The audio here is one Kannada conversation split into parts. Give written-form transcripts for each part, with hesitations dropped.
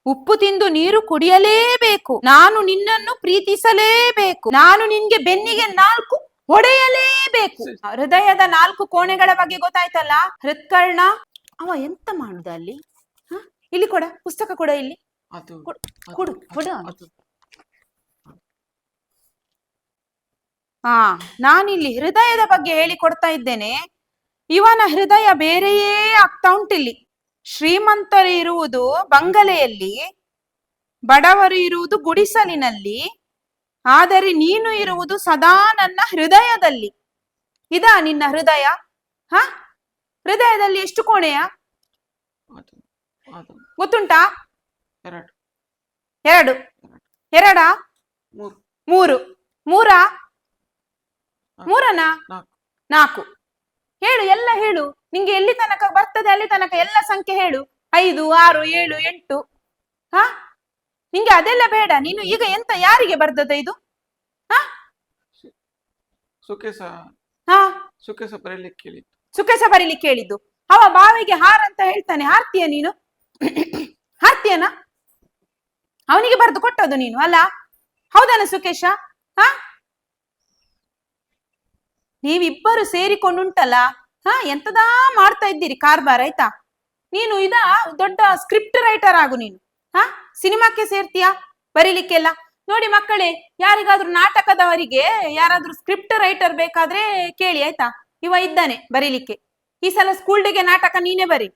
ಉಪ್ಪು ತಿಂದು ನೀರು ಕುಡಿಯಲೇಬೇಕು. ನಾನು ನಿನ್ನನ್ನು ಪ್ರೀತಿಸಲೇಬೇಕು. ನಾನು ನಿನ್ಗೆ ಬೆನ್ನಿಗೆ 4 ಹೊಡೆಯಲೇಬೇಕು. ಹೃದಯದ 4 ಕೋಣೆಗಳ ಬಗ್ಗೆ ಗೊತ್ತಾಯ್ತಲ್ಲ. ಹೃತ್ಕರ್ಣ. ಅವ ಎಂತ ಮಾಡುದ ಅಲ್ಲಿ? ಇಲ್ಲಿ ಕೊಡ, ಪುಸ್ತಕ ಕೊಡ ಇಲ್ಲಿ. ಕೊಡು ಕೊಡು. ನಾನಿಲ್ಲಿ ಹೃದಯದ ಬಗ್ಗೆ ಹೇಳಿ ಕೊಡ್ತಾ ಇದ್ದೇನೆ. ಇವನ ಹೃದಯ ಬೇರೆಯೇ ಆಗ್ತಾ ಉಂಟಿಲ್ಲಿ. ಶ್ರೀಮಂತರು ಇರುವುದು ಬಂಗಲೆಯಲ್ಲಿ, ಬಡವರು ಇರುವುದು ಗುಡಿಸಲಿನಲ್ಲಿ, ಆದರೆ ನೀನು ಇರುವುದು ಸದಾ ನನ್ನ ಹೃದಯದಲ್ಲಿ. ಇದಾ ನಿನ್ನ ಹೃದಯ? ಹೃದಯದಲ್ಲಿ ಎಷ್ಟು ಕೋಣೆಯ ಗೊತ್ತುಂಟಾ? 2 ಎರಡಾ? 3 ಮೂರಾ? 3ನಾ? 4. ಹೇಳು, ಎಲ್ಲ ಹೇಳು. ನಿಂಗೆ ಎಲ್ಲಿ ತನಕ ಬರ್ತದೆ ಅಲ್ಲಿ ತನಕ ಎಲ್ಲ ಸಂಖ್ಯೆ ಹೇಳು. 5, 6, 7, 8. ನಿಂಗೆ ಅದೆಲ್ಲ ಬೇಡ. ನೀನು ಈಗ ಎಂತ ಯಾರಿಗೆ ಬರ್ದದ ಇದು? ಸುಖೇಶ ಬರೀಲಿಕ್ಕೆ ಹೇಳಿದ್ದು. ಅವ ಬಾವಿಗೆ ಹಾರ ಅಂತ ಹೇಳ್ತಾನೆ. ಹಾರ್ತೀಯ ನೀನು? ಹಾರ್ತೀಯನ? ಅವನಿಗೆ ಬರೆದು ಕೊಟ್ಟದ್ದು ನೀನು ಅಲ್ಲ? ಹೌದಾನ ಸುಖೇಶ? ನೀವಿಬ್ಬರು ಸೇರಿಕೊಂಡುಂಟಲ್ಲ, ಎಂತದಾ ಮಾಡ್ತಾ ಇದ್ದೀರಿ ಕಾರ್ಬಾರ್, ಆಯ್ತಾ? ನೀನು ದೊಡ್ಡ ಸ್ಕ್ರಿಪ್ಟ್ ರೈಟರ್ ಆಗು ನೀನು. ಸಿನಿಮಾಕ್ಕೆ ಸೇರ್ತೀಯಾ ಬರೀಲಿಕ್ಕೆಲ್ಲ? ನೋಡಿ ಮಕ್ಕಳೇ, ಯಾರಿಗಾದ್ರೂ ನಾಟಕದವರಿಗೆ ಯಾರಾದ್ರೂ ಸ್ಕ್ರಿಪ್ಟ್ ರೈಟರ್ ಬೇಕಾದ್ರೆ ಕೇಳಿ, ಆಯ್ತಾ? ಇವ ಇದ್ದಾನೆ ಬರೀಲಿಕ್ಕೆ. ಈ ಸಲ ಸ್ಕೂಲ್ ಡೇಗೆ ನಾಟಕ ನೀನೇ ಬರಿ.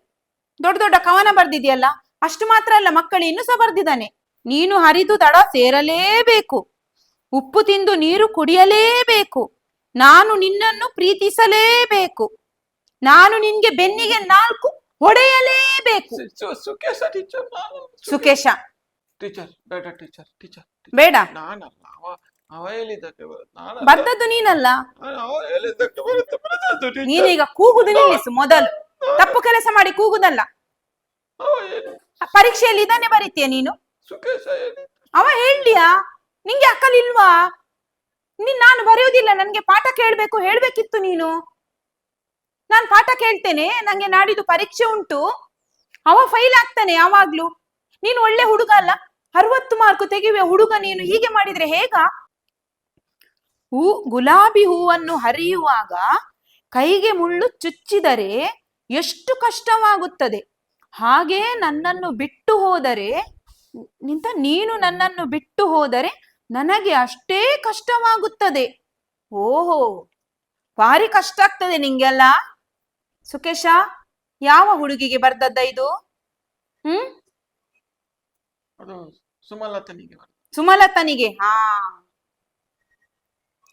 ದೊಡ್ಡ ದೊಡ್ಡ ಕವನ ಬರ್ದಿದ್ಯಲ್ಲ, ಅಷ್ಟು ಮಾತ್ರ ಅಲ್ಲ ಮಕ್ಕಳು, ಇನ್ನೂ ಸಹ ಬರ್ದಿದ್ದಾನೆ. ನೀನು ಹರಿದು ದಡ ಸೇರಲೇಬೇಕು. ಉಪ್ಪು ತಿಂದು ನೀರು ಕುಡಿಯಲೇಬೇಕು. ನಾನು ನಿನ್ನನ್ನು ಪ್ರೀತಿಸಲೇಬೇಕು. ನಾನು ನಿನ್ಗೆ ಬೆನ್ನಿಗೆ 4 ಹೊಡೆಯಲೇಬೇಕು. ಸುಖೇಶ ಬೇಡ, ಬರ್ದದ್ದು ನೀನಲ್ಲ. ನೀನೀಗ ಕೂಗುದು ನಿಲ್ಲಿಸು ಮೊದಲು. ತಪ್ಪು ಕೆಲಸ ಮಾಡಿ ಕೂಗುದಲ್ಲ. ಪರೀಕ್ಷೆಯಲ್ಲಿ ಇದನ್ನೇ ಬರೀತೀಯ ನೀನು? ಅವ ಹೇಳ್ಲಿಯಾ? ನಿಂಗೆ ಅಕ್ಕಲಿಲ್ವಾ? ನಾನು ಬರೆಯುವುದಿಲ್ಲ, ನನ್ಗೆ ಪಾಠ ಕೇಳ್ಬೇಕು ಹೇಳ್ಬೇಕಿತ್ತು ನೀನು. ನಾನು ಪಾಠ ಕೇಳ್ತೇನೆ, ನಂಗೆ ನಾಡಿದ್ದು ಪರೀಕ್ಷೆ ಉಂಟು. ಅವ ಫೈಲ್ ಆಗ್ತಾನೆ ಯಾವಾಗ್ಲೂ. ನೀನು ಒಳ್ಳೆ ಹುಡುಗ ಅಲ್ಲ, 60 ಮಾರ್ಕ್ ತೆಗಿವೆ ಹುಡುಗ ನೀನು. ಹೀಗೆ ಮಾಡಿದ್ರೆ ಹೇಗ? ಗುಲಾಬಿ ಹೂವನ್ನು ಹರಿಯುವಾಗ ಕೈಗೆ ಮುಳ್ಳು ಚುಚ್ಚಿದರೆ ಎಷ್ಟು ಕಷ್ಟವಾಗುತ್ತದೆ, ಹಾಗೆ ನನ್ನನ್ನು ಬಿಟ್ಟು ಹೋದರೆ ನೀನು ನನ್ನನ್ನು ಬಿಟ್ಟು ಹೋದರೆ ನನಗೆ ಅಷ್ಟೇ ಕಷ್ಟವಾಗುತ್ತದೆ. ಓಹೋ, ಭಾರಿ ಕಷ್ಟ ಆಗ್ತದೆ ನಿಂಗೆಲ್ಲ. ಸುಖೇಶ, ಯಾವ ಹುಡುಗಿಗೆ ಬರ್ದದ್ದ ಇದು? ಸುಮಲತನಿಗೆ.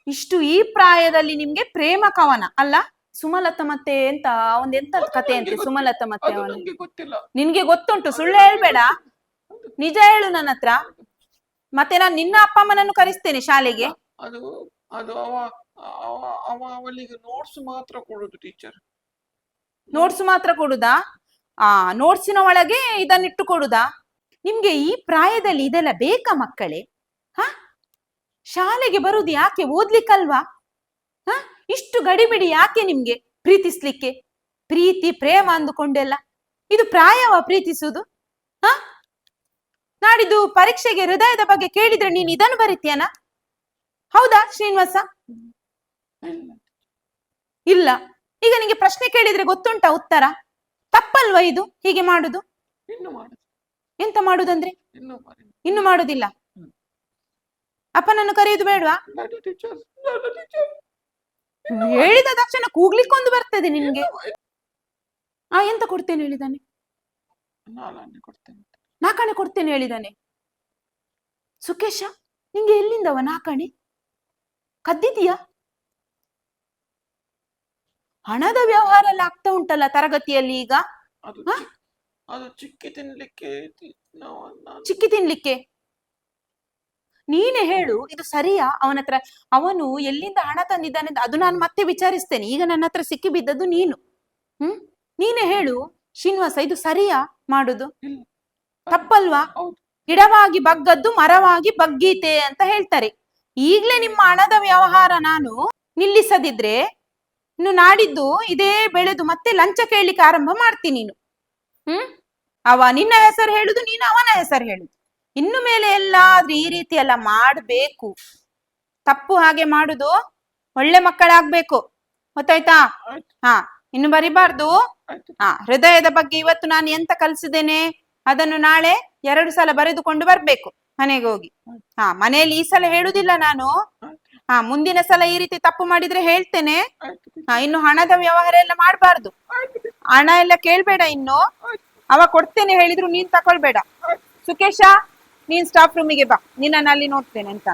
ಇಷ್ಟು ಈ ಪ್ರಾಯದಲ್ಲಿ ನಿಮ್ಗೆ ಪ್ರೇಮ ಕವನ ಅಲ್ಲ? ಸುಮಲತ ಮತ್ತೆ ಎಂತ ಎಂತ ಕತೆ ಅಂತೆ ಸುಮಲತ ಮತ್ತೆ ಅವನು? ನಿನ್ಗೆ ಗೊತ್ತುಂಟು, ಸುಳ್ಳು ಹೇಳ್ಬೇಡ, ನಿಜ ಹೇಳು ನನ್ನ ಹತ್ರ. ಮತ್ತೆ ನಾನು ನಿನ್ನ ಅಪ್ಪ ಅಮ್ಮನನ್ನು ಕರೆಸ್ತೇನೆ ಶಾಲೆಗೆ. ನೋಟ್ಸ್ ಮಾತ್ರ ಕೊಡುದು ಟೀಚರ್. ನೋಟ್ಸ್ ಮಾತ್ರ ಕೊಡುದಾ? ನೋಟ್ಸಿನ ಒಳಗೆ ಇದನ್ನಿಟ್ಟು ಕೊಡುದಾ? ನಿಮ್ಗೆ ಈ ಪ್ರಾಯದಲ್ಲಿ ಇದೆಲ್ಲ ಬೇಕಾ ಮಕ್ಕಳೇ? ಶಾಲೆಗೆ ಬರುದು ಯಾಕೆ? ಓದ್ಲಿಕ್ಕಲ್ವಾ? ಇಷ್ಟು ಗಡಿಬಿಡಿ ಯಾಕೆ ನಿಮ್ಗೆ ಪ್ರೀತಿಸ್ಲಿಕ್ಕೆ? ಪ್ರೀತಿ ಪ್ರೇಮ ಅಂದುಕೊಂಡೆಲ್ಲ ಇದು ಪ್ರಾಯವ ಪ್ರೀತಿಸುವುದು? ನಾಡಿದ್ದು ಪರೀಕ್ಷೆಗೆ ಹೃದಯದ ಬಗ್ಗೆ ಕೇಳಿದ್ರೆ ನೀನು ಇದನ್ನು ಬರೀತೀಯನ? ಹೌದಾ ಶ್ರೀನಿವಾಸ? ಇಲ್ಲ. ಈಗ ನಿಂಗೆ ಪ್ರಶ್ನೆ ಕೇಳಿದ್ರೆ ಗೊತ್ತುಂಟಾ ಉತ್ತರ? ತಪ್ಪಲ್ವಾ ಇದು ಹೀಗೆ ಮಾಡುದು? ಎಂತ ಮಾಡುದಂದ್ರೆ? ಇನ್ನು ಮಾಡುದಿಲ್ಲ. ಅಪ್ಪನನ್ನು ಕರೆಯುವುದು ಬೇಡವಾ? ಹೇಳಿದ ತಕ್ಷಣ ಕೂಗ್ಲಿಕ್ಕೊಂದು ಬರ್ತದೆ ನಿನ್ಗೆ. ಎಂತ ಕೊಡ್ತೇನೆ ಹೇಳಿದಾನೆ? 4 ಆಣೆ ಕೊಡ್ತೇನೆ ಹೇಳಿದಾನೆ. ಸುಖೇಶ, ನಿಂಗೆ ಎಲ್ಲಿಂದವ 4 ಆಣೆ? ಕದ್ದಿದೀಯಾ? ಹಣದ ವ್ಯವಹಾರ ಎಲ್ಲ ಆಗ್ತಾ ಉಂಟಲ್ಲ ತರಗತಿಯಲ್ಲಿ ಈಗ. ಚಿಕ್ಕಿ ತಿನ್ಲಿಕ್ಕೆ ನೀನೇ ಹೇಳು, ಇದು ಸರಿಯಾ ಅವನ ಹತ್ರ? ಅವನು ಎಲ್ಲಿಂದ ಹಣ ತಂದಿದ್ದಾನೆ ಅದು ನಾನು ಮತ್ತೆ ವಿಚಾರಿಸ್ತೇನೆ. ಈಗ ನನ್ನ ಹತ್ರ ಸಿಕ್ಕಿ ಬಿದ್ದದ್ದು ನೀನು. ನೀನೇ ಹೇಳು ಶ್ರೀನಿವಾಸ, ಇದು ಸರಿಯಾ ಮಾಡುದು? ತಪ್ಪಲ್ವಾ? ಗಿಡವಾಗಿ ಬಗ್ಗದ್ದು ಮರವಾಗಿ ಬಗ್ಗೀತೆ ಅಂತ ಹೇಳ್ತಾರೆ. ಈಗ್ಲೇ ನಿಮ್ಮ ಹಣದ ವ್ಯವಹಾರ ನಾನು ನಿಲ್ಲಿಸದಿದ್ರೆ ಇನ್ನು ನಾಡಿದ್ದು ಇದೇ ಬೆಳೆದು ಮತ್ತೆ ಲಂಚ ಕೇಳಲಿಕ್ಕೆ ಆರಂಭ ಮಾಡ್ತೀನಿ ನೀನು. ಅವ ನಿನ್ನ ಹೆಸರು ಹೇಳುದು, ನೀನು ಅವನ ಹೆಸರು ಹೇಳುದು. ಇನ್ನು ಮೇಲೆ ಎಲ್ಲಾದ್ರೂ ಈ ರೀತಿ ಎಲ್ಲ ಮಾಡ್ಬೇಕು, ತಪ್ಪು ಹಾಗೆ ಮಾಡುದು, ಒಳ್ಳೆ ಮಕ್ಕಳಾಗ್ಬೇಕು, ಗೊತ್ತಾಯ್ತಾ? ಆಯ್ತು ಹಾ, ಇನ್ನು ಬರಿಬಾರ್ದು. ಆಯ್ತು ಹಾ, ಹೃದಯದ ಬಗ್ಗೆ ಇವತ್ತು ನಾನು ಎಂತ ಕಲಿಸಿದ್ದೇನೆ ಅದನ್ನು ನಾಳೆ 2 ಸಲ ಬರೆದುಕೊಂಡು ಬರ್ಬೇಕು ಮನೆಗೆ ಹೋಗಿ. ಹಾ, ಮನೆಯಲ್ಲಿ ಈ ಸಲ ಹೇಳುದಿಲ್ಲ ನಾನು. ಆಯ್ತು ಹಾ, ಮುಂದಿನ ಸಲ ಈ ರೀತಿ ತಪ್ಪು ಮಾಡಿದ್ರೆ ಹೇಳ್ತೇನೆ. ಆಯ್ತು ಹಾ, ಇನ್ನು ಹಣದ ವ್ಯವಹಾರ ಎಲ್ಲ ಮಾಡ್ಬಾರ್ದು. ಆಯ್ತು ಹಣ ಎಲ್ಲ ಕೇಳ್ಬೇಡ ಇನ್ನು. ಅವ ಕೊಡ್ತೇನೆ ಹೇಳಿದ್ರು ನೀನ್ ತಕೊಳ್ಬೇಡ. ಸುಕೇಶ, ನೀನ್ ಸ್ಟಾಫ್ ರೂಮಿಗೆ ಬಾ, ನಿನ್ನನ್ನು ಅಲ್ಲಿ ನೋಡ್ತೇನೆ ಅಂತ.